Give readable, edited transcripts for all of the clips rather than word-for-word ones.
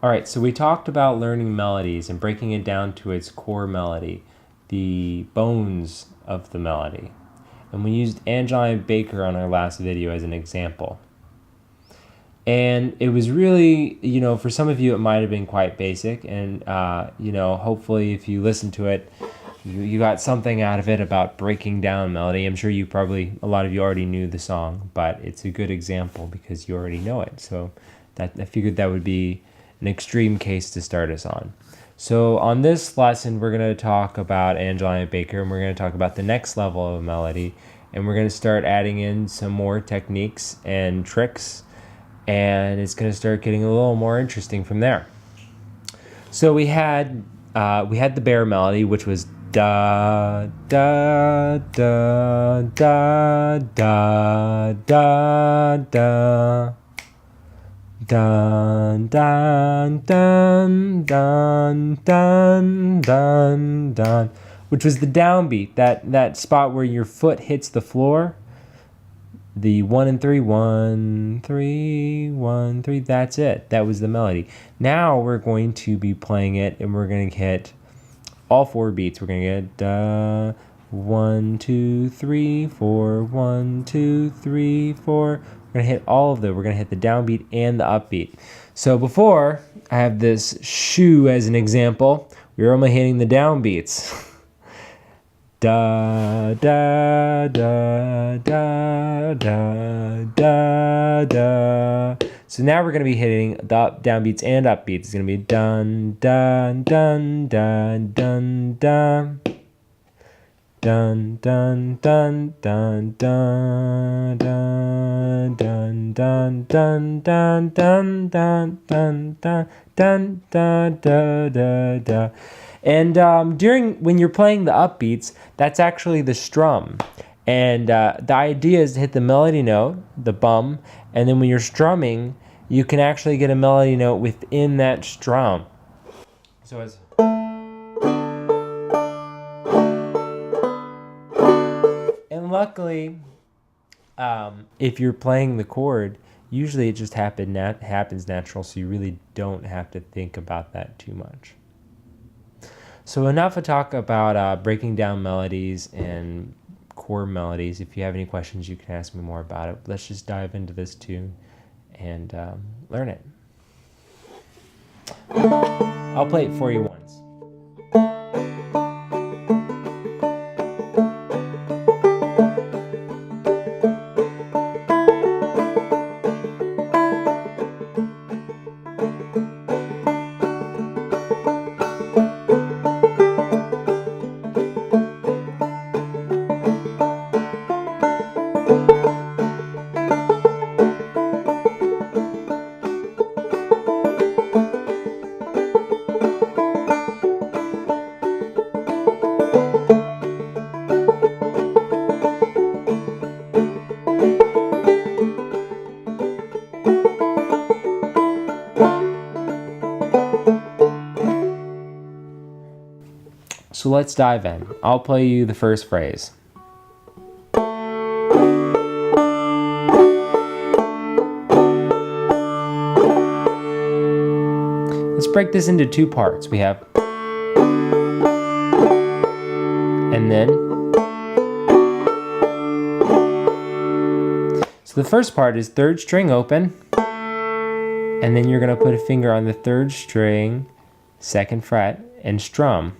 All right, so we talked about learning melodies and breaking it down to its core melody, the bones of the melody. And we used Angeline Baker on our last video as an example. And it was really, for some of you it might have been quite basic, and hopefully if you listen to it, you got something out of it about breaking down melody. I'm sure a lot of you already knew the song, but it's a good example because you already know it. So I figured that would be an extreme case to start us on. So on this lesson, we're going to talk about Angeline Baker, and we're going to talk about the next level of melody, and we're going to start adding in some more techniques and tricks, and it's going to start getting a little more interesting from there. So we had the bear melody, which was da da da da da da da. Dun dun dun dun dun dun dun, which was the downbeat, that spot where your foot hits the floor. The 1 and 3, 1 3 1 3. That's it. That was the melody. Now we're going to be playing it, and we're going to hit all 4 beats. We're going to get 1 2 3 4 1 2 3 4. We're going to hit all of them. We're going to hit the downbeat and the upbeat. So before, I have this shoe as an example. We were only hitting the downbeats. Da da da da da da da. So now we're going to be hitting the downbeats and upbeats. It's going to be dun dun dun dun dun dun. Dun dun dun dun dun dun dun dun dun dun dun dun dun dun dun dun dun dun. And when you're playing the upbeats, that's actually the strum. And the idea is to hit the melody note, the bum, and then when you're strumming, you can actually get a melody note within that strum. So it's... And luckily, if you're playing the chord, usually it just happens natural, so you really don't have to think about that too much. So enough of talk about breaking down melodies and core melodies. If you have any questions, you can ask me more about it. Let's just dive into this tune and learn it. I'll play it for you once. So let's dive in. I'll play you the first phrase. Let's break this into 2 parts. We have and then. So the first part is 3rd string open, and then you're going to put a finger on the 3rd string, 2nd fret, and strum.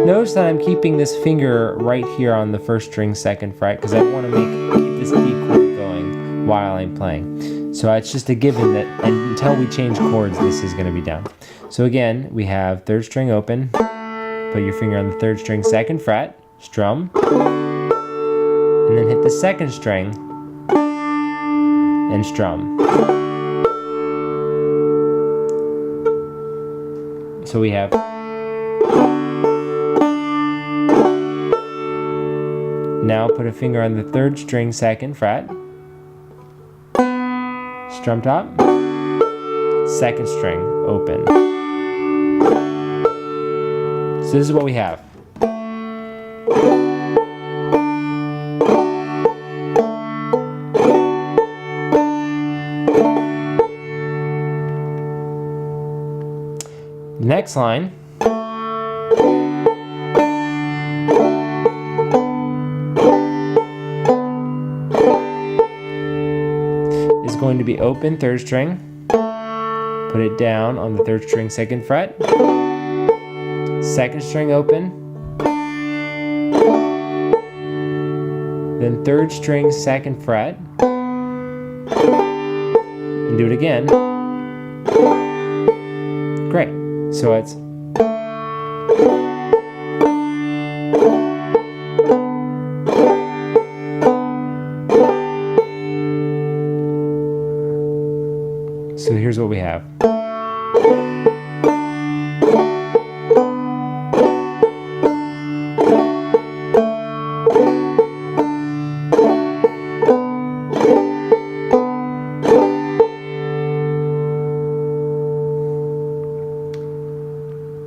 Notice that I'm keeping this finger right here on the 1st string, 2nd fret, because I want to keep this D chord going while I'm playing. So it's just a given that until we change chords, this is going to be down. So again, we have 3rd string open, put your finger on the 3rd string, 2nd fret, strum, and then hit the 2nd string and strum. So we have. Now put a finger on the 3rd string, 2nd fret, strum top, 2nd string, open. So this is what we have. The next line is going to be open third string, put it down on the third string second fret, second string open, then third string second fret, and do it again. Great. So it's so here's what we have.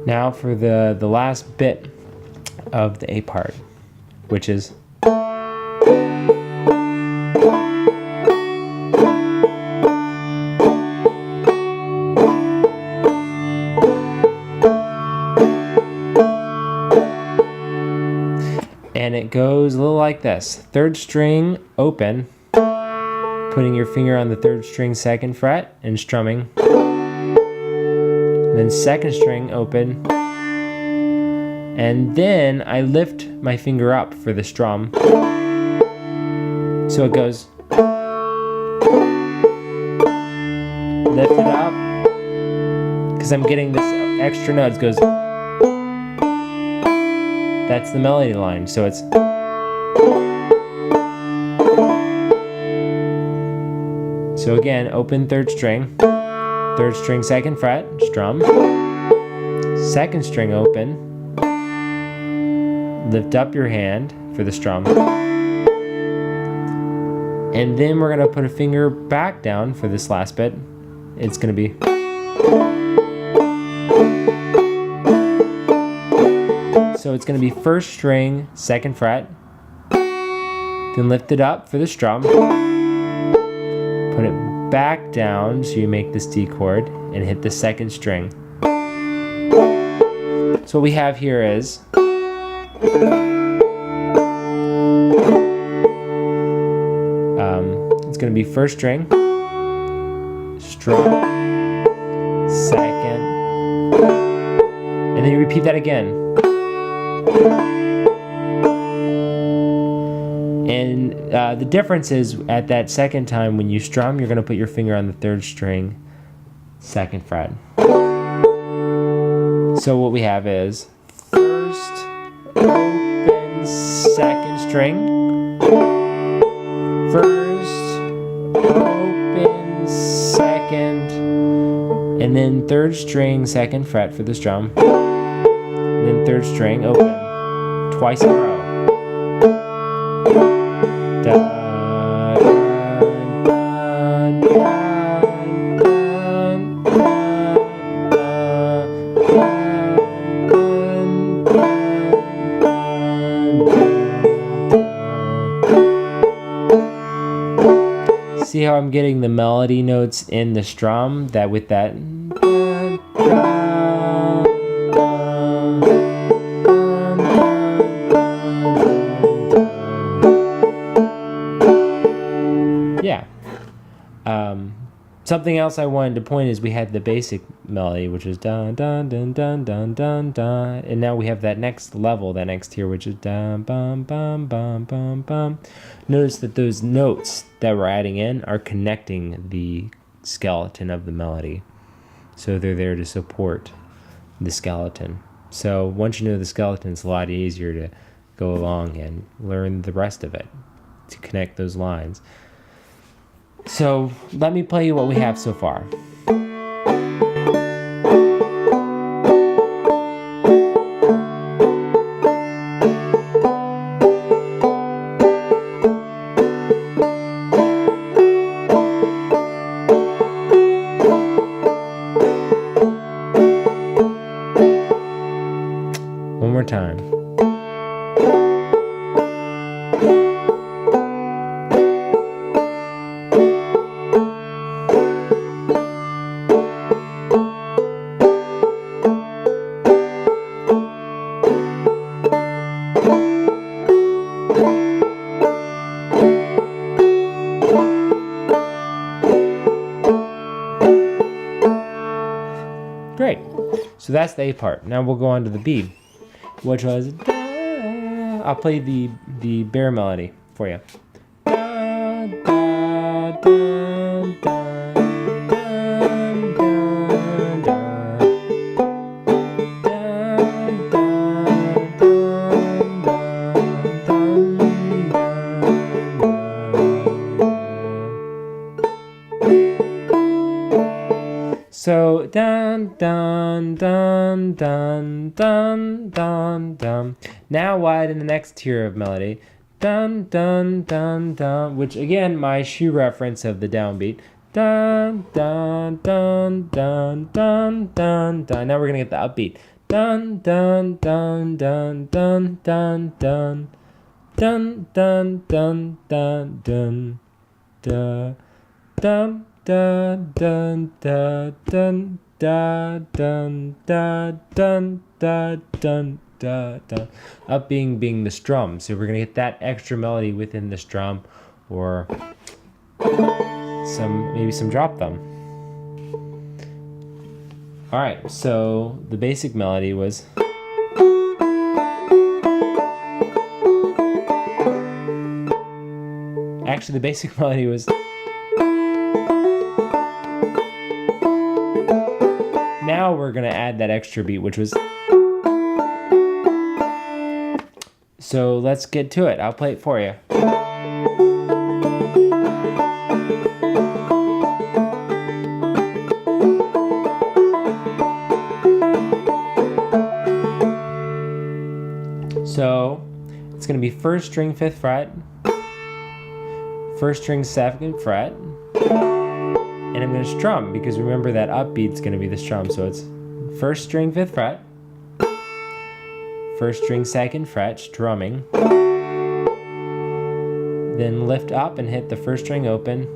Now for the last bit of the A part, which is and it goes a little like this. Third string open, putting your finger on the third string second fret and strumming. Then second string open, and then I lift my finger up for the strum. So it goes, lift it up, because I'm getting this extra note. It goes, that's the melody line. So it's so again, open third string second fret, strum, second string open, lift up your hand for the strum, and then we're going to put a finger back down for this last bit. It's going to be so it's going to be first string second fret, then lift it up for the strum, put it back down so you make this D chord and hit the second string. So what we have here is it's going to be first string, strum, second, and then you repeat that again. And the difference is at that second time when you strum, you're going to put your finger on the third string second fret. So what we have is first open second string, first open second, and then third string second fret for the strum, and then third string open twice in a row. Da, da, da, see how I'm getting the melody notes in the strum, that with that yeah. Something else I wanted to point is we had the basic melody, which is dun dun dun dun dun dun dun, and now we have that next level, that next tier, which is dun bum bum bum bum bum. Notice that those notes that we're adding in are connecting the skeleton of the melody, so they're there to support the skeleton. So once you know the skeleton, it's a lot easier to go along and learn the rest of it to connect those lines. So let me play you what we have so far. One more time. Great. So that's the A part. Now we'll go on to the B, which was da. I'll play the bear melody for you. Da, da, da, da, So dun dun dun dun dun dun dun. Now wide in the next tier of melody. Dun dun dun dun, which again my shoe reference of the downbeat. Dun dun dun dun dun dun dun. Now we're gonna get the upbeat. Dun dun dun dun dun dun dun dun dun dun dun dun dun dun. Dun dun dun dun dun dun dun dun dun dun dun. Up being the strum, so we're gonna get that extra melody within the strum, or maybe some drop thumb. All right, so the basic melody was. Actually, the basic melody was. Now we're gonna add that extra beat, which was. So let's get to it. I'll play it for you. So it's gonna be first string 5th fret, first string 2nd fret. And I'm going to strum, because remember that upbeat's going to be the strum. So it's first string 5th fret, first string 2nd fret, strumming. Then lift up and hit the first string open.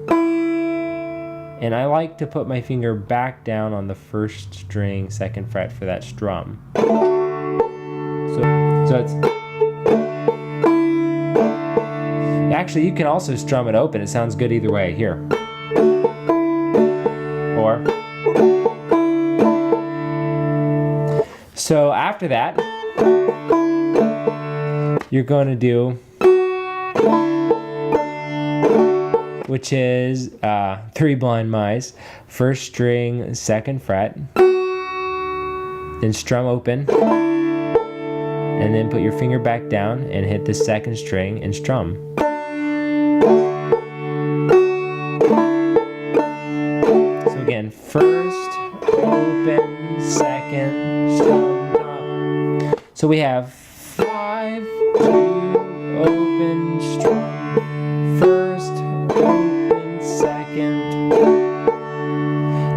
And I like to put my finger back down on the first string 2nd fret for that strum. So it's. Actually, you can also strum it open. It sounds good either way. Here. So after that, you're going to do, which is 3 blind mice, first string 2nd fret, then strum open, and then put your finger back down and hit the 2nd string and strum. Again, first, open, 2nd, strum, top. So we have 5, 2, open, strum, first, open, 2nd.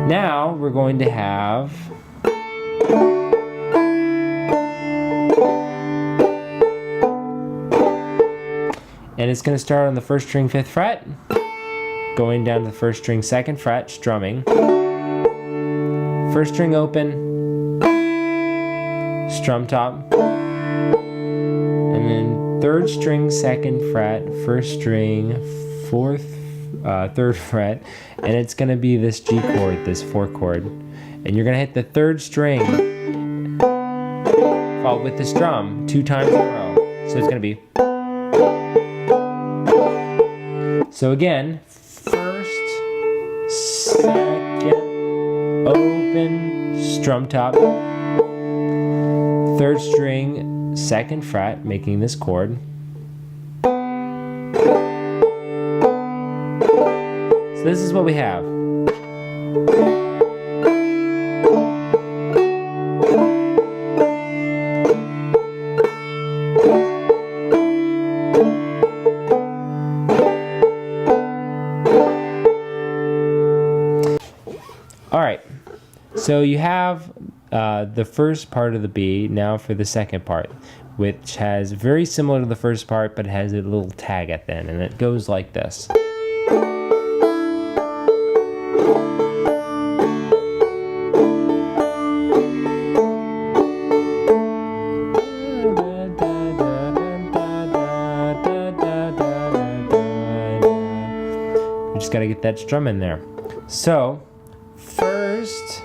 Now we're going to have and it's going to start on the first string 5th fret. Going down to the first string 2nd fret, strumming. First string open, strum top. And then 3rd string 2nd fret, 1st string 3rd fret. And it's going to be this G chord, this 4 chord. And you're going to hit the 3rd string followed with the strum 2 times in a row. So it's going to be. So again, first, 2nd, open, strum top, 3rd string, 2nd fret, making this chord. So this is what we have. All right, so you have the first part of the B. Now for the second part, which has very similar to the first part, but has a little tag at the end, and it goes like this. You just got to get that strum in there. So first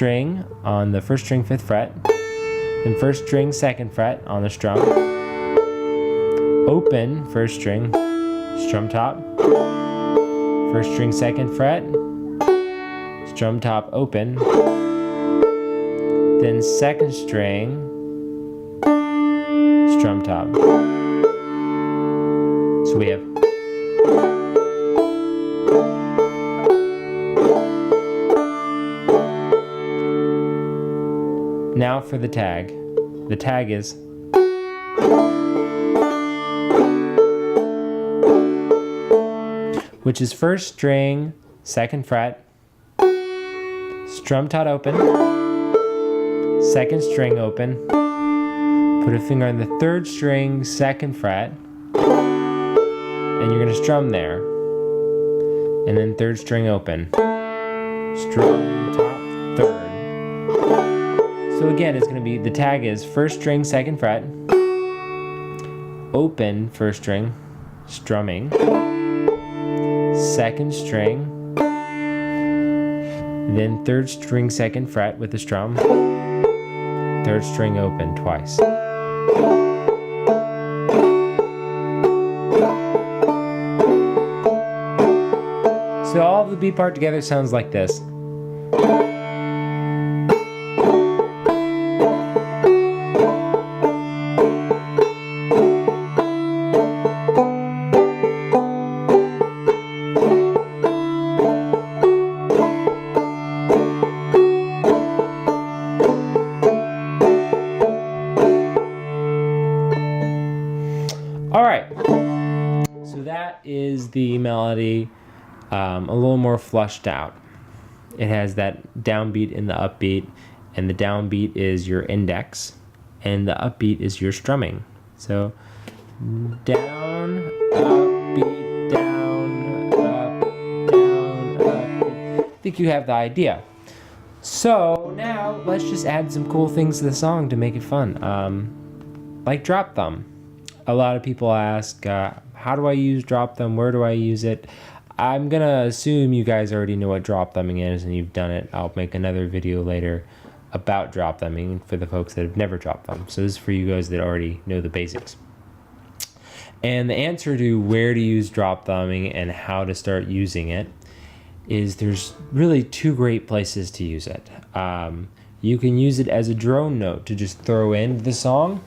string on the first string 5th fret, then first string 2nd fret on the strum, open first string, strum top, first string 2nd fret, strum top open, then 2nd string, strum top. So we have now for the tag. The tag is which is first string 2nd fret, strum top open, 2nd string open, put a finger on the 3rd string 2nd fret, and you're going to strum there, and then 3rd string open, strum top 3rd. So again, it's going to be, the tag is first string 2nd fret, open first string, strumming, 2nd string, then 3rd string 2nd fret with the strum, 3rd string open twice. So all of the beat part together sounds like this. Alright, so that is the melody, a little more flushed out. It has that downbeat and the upbeat, and the downbeat is your index, and the upbeat is your strumming. So, down, upbeat, down, up, down, up. I think you have the idea. So, now let's just add some cool things to the song to make it fun, like drop thumb. A lot of people ask, how do I use drop thumb? Where do I use it? I'm going to assume you guys already know what drop thumbing is and you've done it. I'll make another video later about drop thumbing for the folks that have never dropped thumb. So this is for you guys that already know the basics. And the answer to where to use drop thumbing and how to start using it is there's really two great places to use it. You can use it as a drone note to just throw into the song.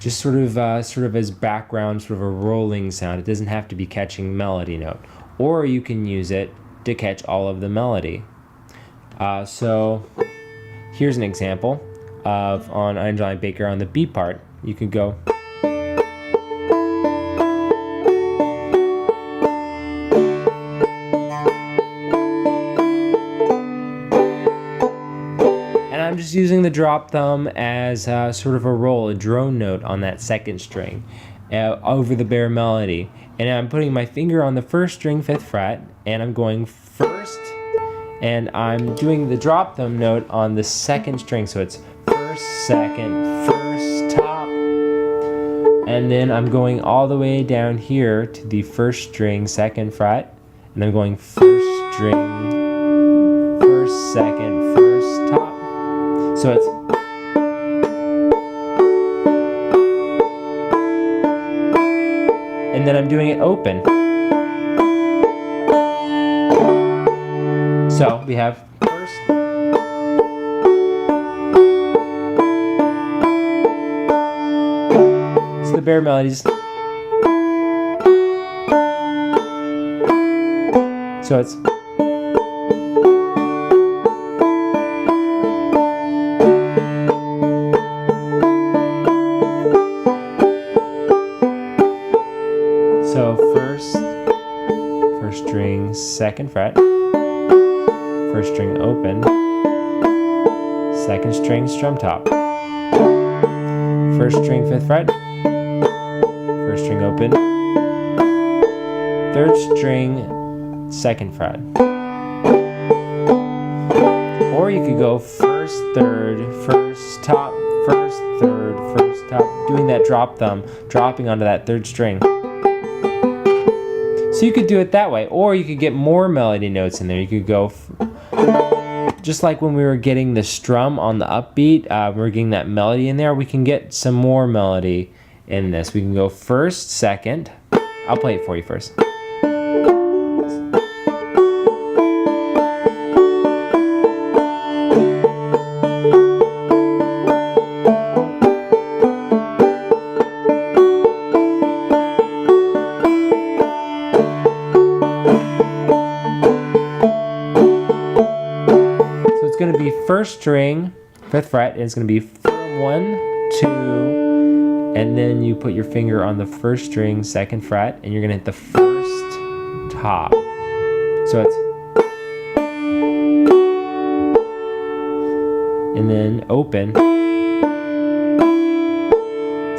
Just sort of as background, sort of a rolling sound. It doesn't have to be catching melody note. Or you can use it to catch all of the melody. So here's an example of on Angeline Baker on the beat part. You could go. I'm just using the drop thumb as sort of a roll, a drone note on that 2nd string over the bare melody. And I'm putting my finger on the 1st string 5th fret, and I'm going first, and I'm doing the drop thumb note on the 2nd string. So it's 1st, 2nd, 1st, top. And then I'm going all the way down here to the 1st string 2nd fret, and I'm going 1st string, 1st, 2nd, 1st, top. So it's and then I'm doing it open. So we have first, so the bare melodies. So it's so first string 2nd fret, 1st string open, 2nd string strum top, 1st string 5th fret, 1st string open, 3rd string 2nd fret. Or you could go 1st, 3rd, 1st, top, 1st, 3rd, 1st, top, doing that drop thumb, dropping onto that 3rd string. So you could do it that way, or you could get more melody notes in there. You could go just like when we were getting the strum on the upbeat, we're getting that melody in there, we can get some more melody in this. We can go first, second. I'll play it for you first. It's going to be first string, 5th fret, and it's going to be 1, 2, and then you put your finger on the first string, 2nd fret, and you're going to hit the first top. So it's, and then open.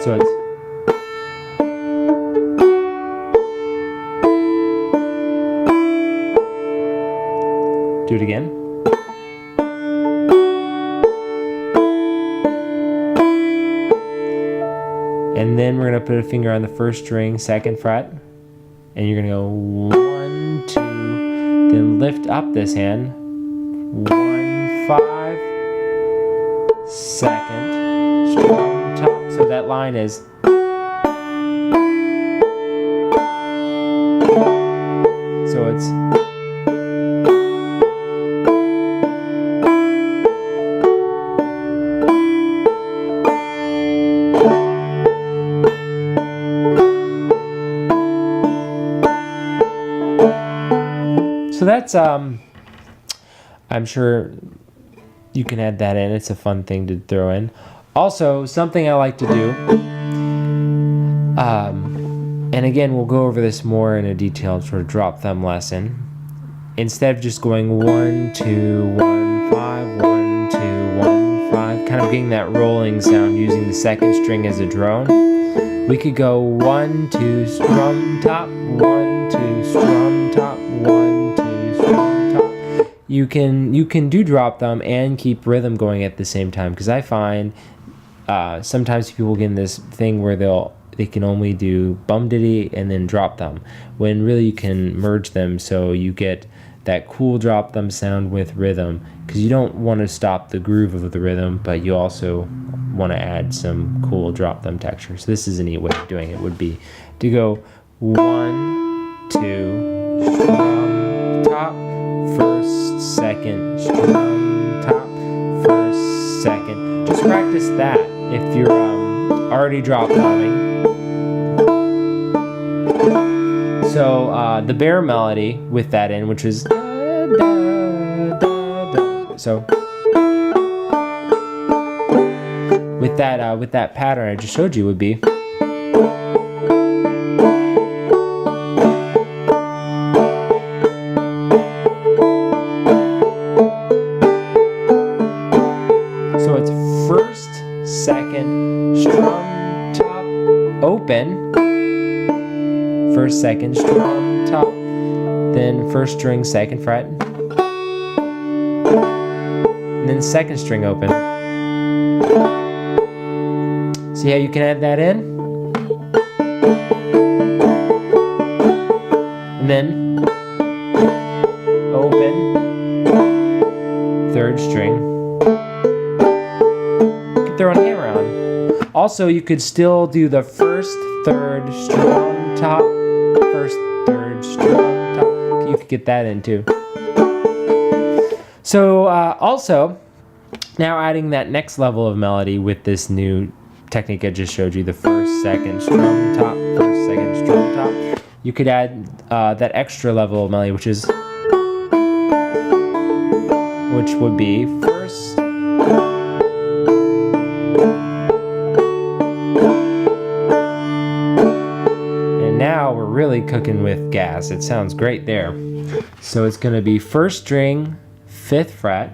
So it's, do it again. And then we're going to put a finger on the first string, 2nd fret, and you're going to go 1, 2, then lift up this hand, 1, 5, 2nd, strum, top. So that line is, so it's, so that's, I'm sure you can add that in. It's a fun thing to throw in. Also, something I like to do, and again, we'll go over this more in a detailed sort of drop thumb lesson. Instead of just going 1, 2, 1, 5, 1, 2, 1, 5, kind of getting that rolling sound using the 2nd string as a drone, we could go 1, 2, strum, top, 1, 2, strum, top, 1, 2, strum, top. You can do drop thumb and keep rhythm going at the same time, because I find sometimes people get in this thing where they can only do bum diddy and then drop thumb, when really you can merge them so you get that cool drop thumb sound with rhythm, because you don't want to stop the groove of the rhythm, but you also want to add some cool drop thumb texture. So this is a neat way of doing it, would be to go 1, 2, strum, top, 1st, 2nd, strum, top, 1st, 2nd. Just practice that if you're already drop thumbing. So the bear melody with that in, which is da, da, da, da. So with that pattern I just showed you would be, so it's 1st, 2nd, strum, top, open, 1st, 2nd, strum, top, then 1st string, 2nd fret, and then 2nd string open. See how you can add that in? And then open, 3rd string. You can throw a hammer on. Also, you could still do the 1st, 3rd, strum, top, 1st, 3rd, strum, top. You could get that in too. So also, now adding that next level of melody with this new technique I just showed you, the 1st, 2nd, strum, top, 1st, 2nd, strum, top. You could add that extra level of melody, which would be 1st, and now we're really cooking with gas. It sounds great there. So it's going to be 1st string, 5th fret,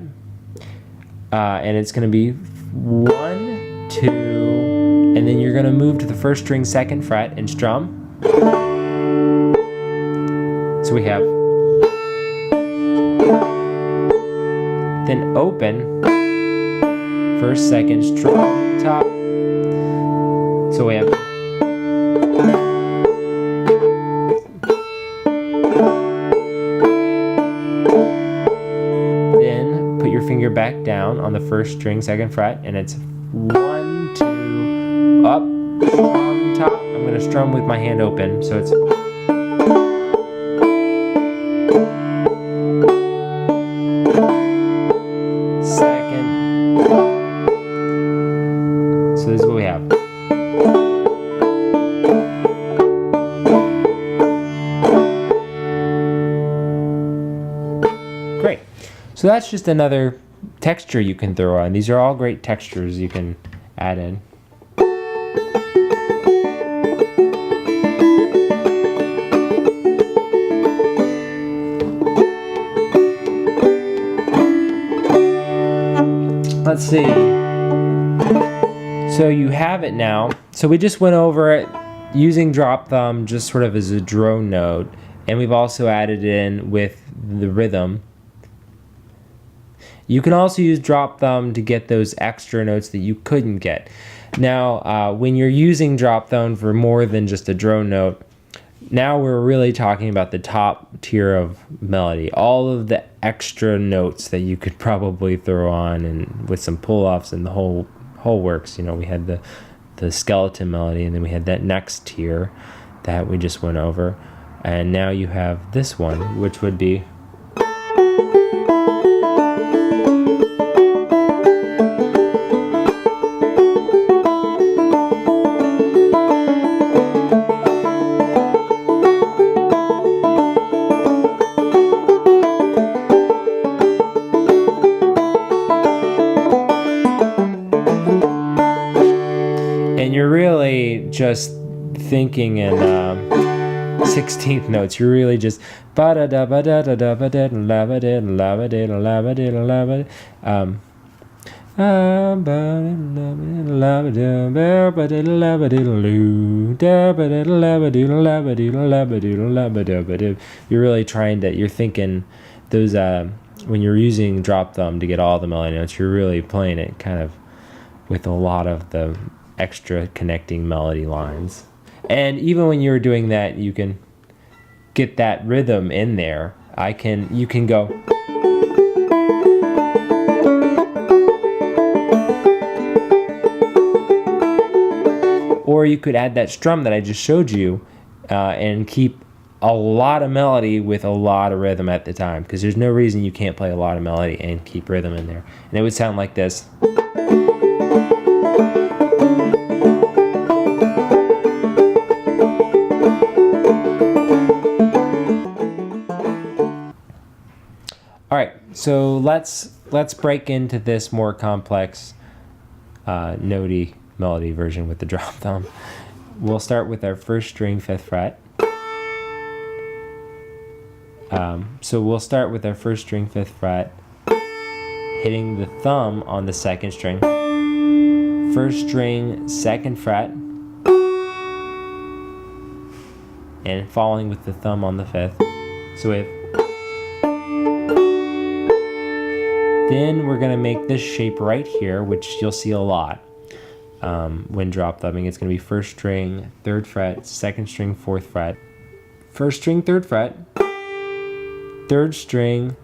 and it's going to be 1, 2, and then you're going to move to the 1st string, 2nd fret, and strum. So we have, then open, 1st, 2nd, strum, top. So we have, then put finger back down on the first string, second fret, and it's 1, 2, up, strum, top. I'm going to strum with my hand open, so it's second. So this is what we have. Great. So that's just another texture you can throw on. These are all great textures you can add in. Let's see. So you have it now. So we just went over it using drop thumb just sort of as a drone note, and we've also added in with the rhythm. You can also use drop thumb to get those extra notes that you couldn't get. Now, when you're using drop thumb for more than just a drone note, now we're really talking about the top tier of melody. All of the extra notes that you could probably throw on, and with some pull-offs and the whole works. You know, we had the skeleton melody, and then we had that next tier that we just went over. And now you have this one, which would be just thinking in 16th notes. You're really just you're really trying to, you're thinking those when you're using drop thumb to get all the melody notes, you're really playing it kind of with a lot of the extra connecting melody lines. And even when you're doing that, you can get that rhythm in there. You can go, or you could add that strum that I just showed you and keep a lot of melody with a lot of rhythm at the time, because there's no reason you can't play a lot of melody and keep rhythm in there. And it would sound like this. All right, so let's break into this more complex notey melody version with the drop thumb. We'll start with our first string, 5th fret. So we'll start with our first string, 5th fret, hitting the thumb on the 2nd string, first string, 2nd fret, and falling with the thumb on the 5th. So we have. Then we're going to make this shape right here, which you'll see a lot when drop thumbing. It's going to be first string, 3rd fret, 2nd string, 4th fret, first string, 3rd fret, 3rd string,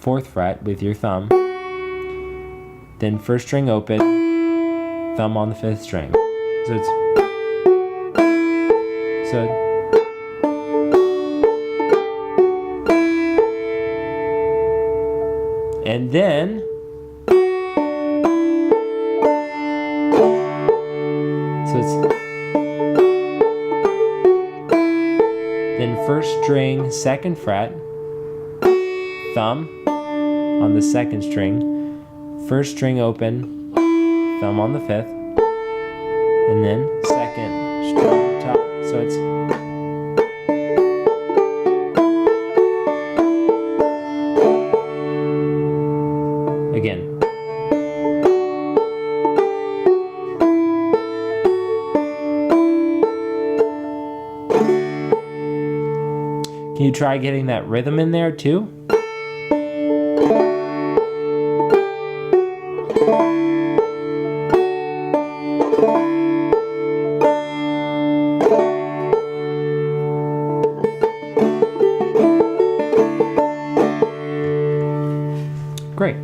4th fret with your thumb, then first string open, thumb on the 5th string. And then first string, 2nd fret, thumb on the 2nd string, first string open, thumb on the 5th, and then 2nd string top. So it's again. Can you try getting that rhythm in there too? Great.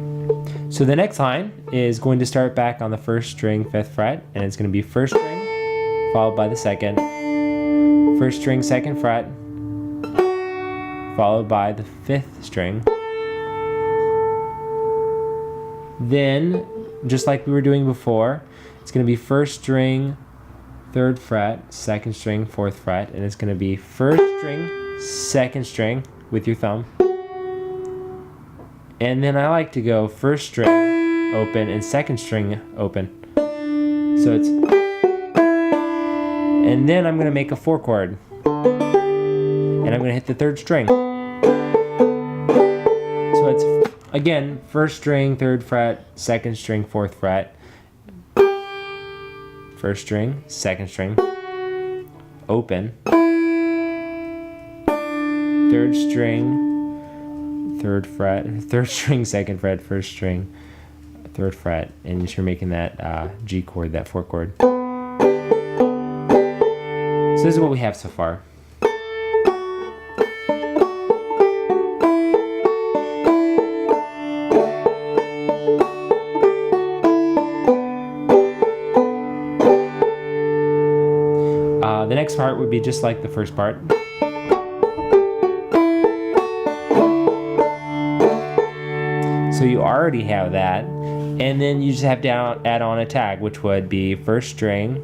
So the next line is going to start back on the first string, 5th fret, and it's going to be first string followed by the second, first string, 2nd fret, followed by the 5th string. Then, just like we were doing before, it's going to be first string, 3rd fret, 2nd string, 4th fret, and it's going to be first string, 2nd string with your thumb. And then I like to go first string open and 2nd string open. So it's, and then I'm going to make a 4 chord. And I'm going to hit the 3rd string. So it's, again, first string, 3rd fret, 2nd string, 4th fret. First string, 2nd string, open. 3rd string, 3rd fret, 3rd string, 2nd fret, 1st string, 3rd fret, and you're making that G chord, that 4 chord. So this is what we have so far. The next part would be just like the first part. So you already have that, and then you just have to add on a tag, which would be first string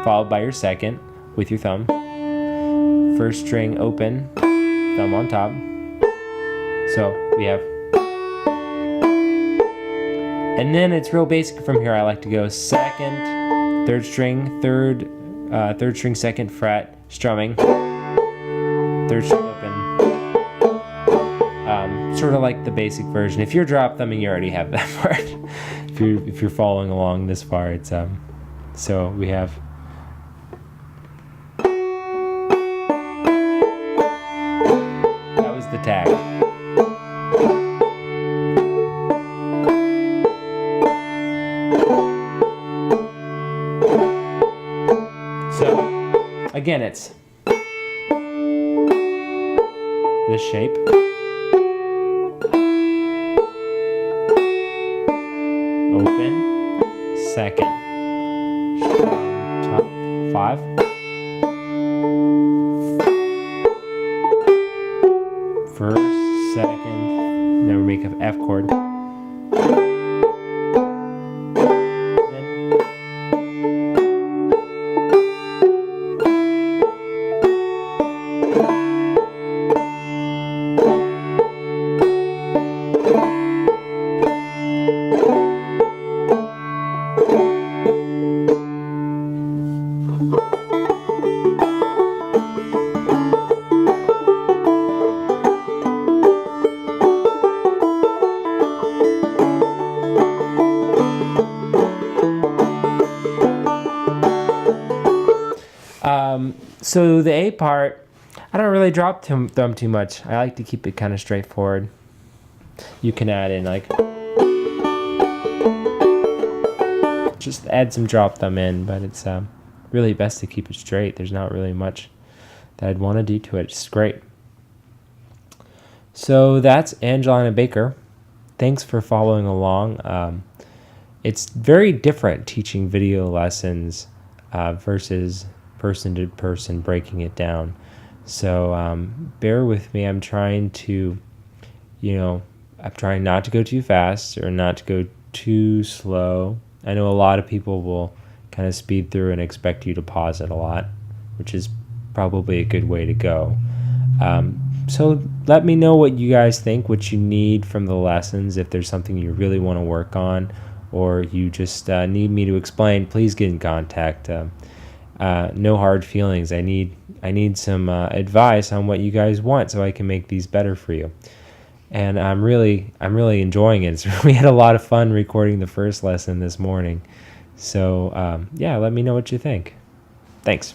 followed by your 2nd with your thumb, first string open, thumb on top. So we have, and then it's real basic from here. I like to go 2nd, 3rd string, 3rd string, 2nd fret, strumming, 3rd string open. Sort of like the basic version. If you're drop thumbing, you already have that part. if you're following along this far, it's so we have. That was the tag. So again, it's this shape. Open, 2nd, top, 5, first, 2nd, then we make an F chord. So the A part, I don't really drop thumb too much. I like to keep it kind of straightforward. You can add in like, just add some drop thumb in, but it's really best to keep it straight. There's not really much that I'd want to do to it. It's great. So that's Angeline The Baker. Thanks for following along. It's very different teaching video lessons versus person-to-person breaking it down. So bear with me. I'm trying to, I'm trying not to go too fast or not to go too slow. I know a lot of people will kind of speed through and expect you to pause it a lot, which is probably a good way to go. So let me know what you guys think, what you need from the lessons. If there's something you really want to work on or you just need me to explain, please get in contact. No hard feelings. I need some advice on what you guys want so I can make these better for you. And I'm really enjoying it. We had a lot of fun recording the first lesson this morning. So yeah, let me know what you think. Thanks.